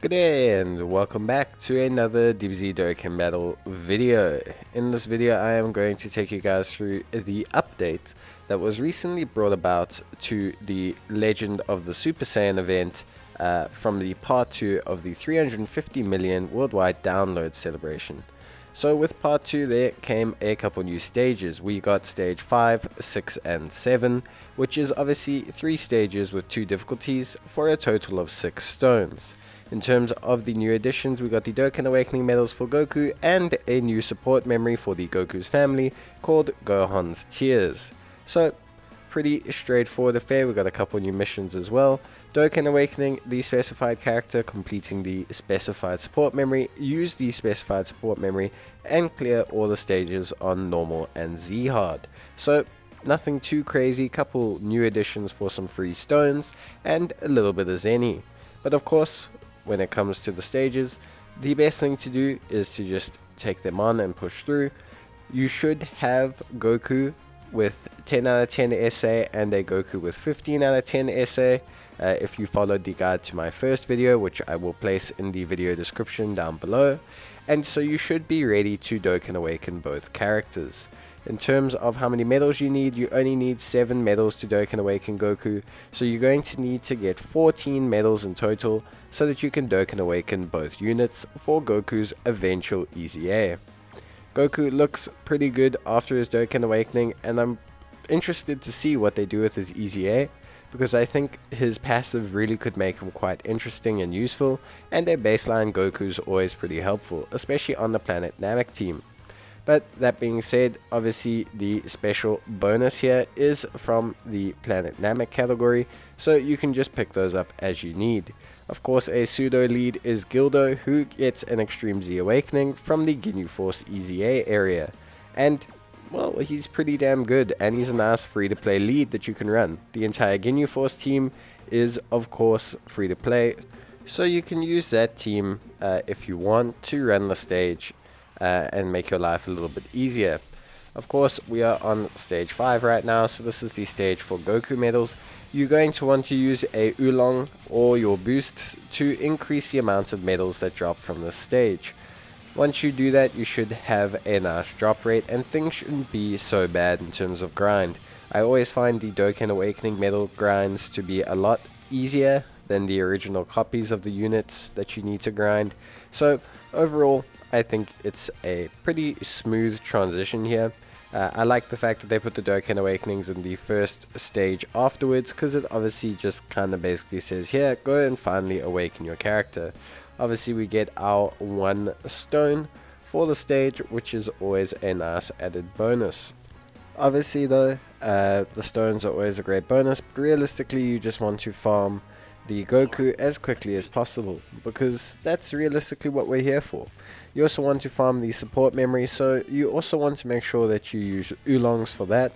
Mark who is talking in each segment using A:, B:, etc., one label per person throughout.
A: Good day and welcome back to another Dbz Dokkan battle video. In this video I am going to take you guys through the update that was recently brought about to the Legend of the Super Saiyan event from the part 2 of the 350 million worldwide download celebration. So with part 2 there came a couple new stages. We got stage 5, 6 and 7, which is obviously 3 stages with 2 difficulties for a total of 6 stones. In terms of the new additions, we got the Dokkan Awakening medals for Goku and a new support memory for the Goku's family called Gohan's Tears. So, pretty straightforward affair. We got a couple new missions as well. Dokkan Awakening the specified character, completing the specified support memory, use the specified support memory, and clear all the stages on normal and Z hard. So, nothing too crazy, couple new additions for some free stones, and a little bit of Zenny. But of course, when it comes to the stages, the best thing to do is to just take them on and push through. You should have Goku with 10 out of 10 SA and a Goku with 15 out of 10 SA if you followed the guide to my first video, which I will place in the video description down below. And so you should be ready to Dokkan Awaken both characters. In terms of how many medals you need, you only need 7 medals to Dokkan Awaken Goku, so you're going to need to get 14 medals in total so that you can Dokkan Awaken both units for Goku's eventual Easy A. Goku looks pretty good after his Dokkan Awakening, and I'm interested to see what they do with his Easy A, because I think his passive really could make him quite interesting and useful, and their baseline Goku's always pretty helpful, especially on the Planet Namek team. But that being said, obviously the special bonus here is from the Planet Namek category, so you can just pick those up as you need. Of course, a pseudo lead is Gildo, who gets an Extreme Z Awakening from the Ginyu Force Easy A area. And, well, he's pretty damn good, and he's a nice free-to-play lead that you can run. The entire Ginyu Force team is, of course, free-to-play, so you can use that team if you want to run the stage and make your life a little bit easier. Of course, we are on stage 5 right now, so this is the stage for Goku medals. You're going to want to use a Oolong or your boosts to increase the amount of medals that drop from this stage. Once you do that, you should have a nice drop rate, and things shouldn't be so bad in terms of grind. I always find the Dokkan Awakening medal grinds to be a lot easier than the original copies of the units that you need to grind. So overall, I think it's a pretty smooth transition here. I like the fact that they put the Dokkan Awakenings in the first stage afterwards, because it obviously just kind of basically says, here, go and finally awaken your character. Obviously we get our 1 stone for the stage, which is always a nice added bonus. Obviously though, the stones are always a great bonus, but realistically you just want to farm the Goku as quickly as possible, because that's realistically what we're here for. You also want to farm the support memory, so you also want to make sure that you use Oolongs for that.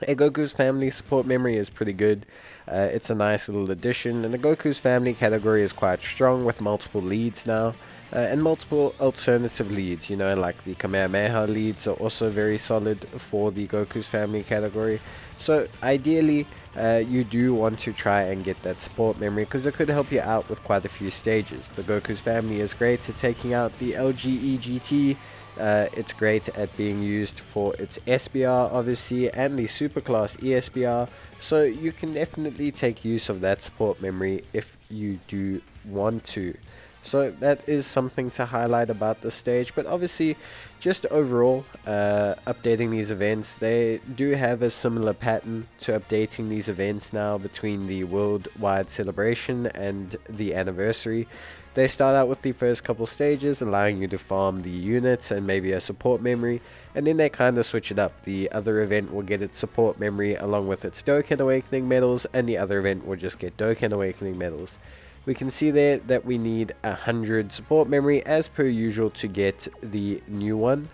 A: A Goku's family support memory is pretty good. It's a nice little addition, and the Goku's family category is quite strong with multiple leads now, and multiple alternative leads, you know, like the Kamehameha leads are also very solid for the Goku's family category. So ideally, you do want to try and get that support memory, because it could help you out with quite a few stages. The Goku's family is great at taking out the LGEGT. It's great at being used for its SBR obviously, and the superclass ESBR, so you can definitely take use of that support memory if you do want to. So that is something to highlight about this stage. But obviously, just overall, updating these events, they do have a similar pattern to updating these events now between the worldwide celebration and the anniversary. They start out with the first couple stages, allowing you to farm the units and maybe a support memory, and then they kind of switch it up. The other event will get its support memory along with its Dokkan Awakening medals, and the other event will just get Dokkan Awakening medals. We can see there that we need 100 support memory as per usual to get the new one.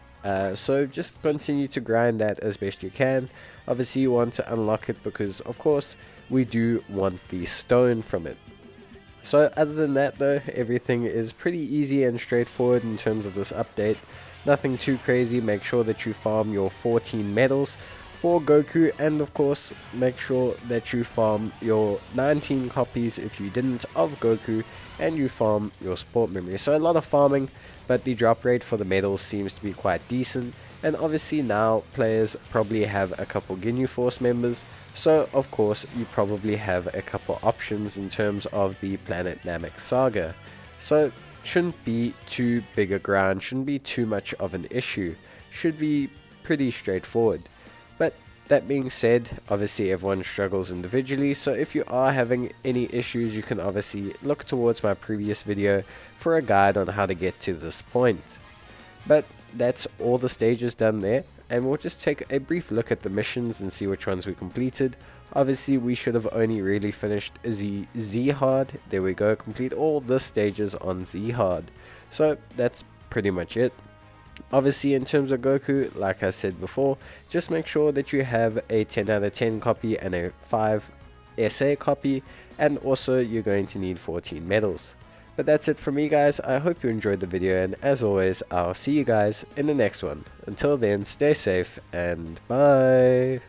A: So just continue to grind that as best you can. Obviously you want to unlock it because of course we do want the stone from it. So other than that though, everything is pretty easy and straightforward in terms of this update. Nothing too crazy. Make sure that you farm your 14 medals for Goku, and of course make sure that you farm your 19 copies if you didn't of Goku, and you farm your sport memory. So a lot of farming, but the drop rate for the medals seems to be quite decent. And obviously now players probably have a couple Ginyu Force members, so of course you probably have a couple options in terms of the Planet Namek saga. So shouldn't be too big a ground, shouldn't be too much of an issue, should be pretty straightforward. But that being said, obviously everyone struggles individually, so if you are having any issues, you can obviously look towards my previous video for a guide on how to get to this point. But that's all the stages done there, and we'll just take a brief look at the missions and see which ones we completed. Obviously we should have only really finished the Z hard. There we go, complete all the stages on Z hard. So that's pretty much it. Obviously in terms of Goku, like I said before, just make sure that you have a 10 out of 10 copy and a 5 SA copy, and also you're going to need 14 medals. But that's it from me guys, I hope you enjoyed the video, and as always I'll see you guys in the next one. Until then, stay safe and bye.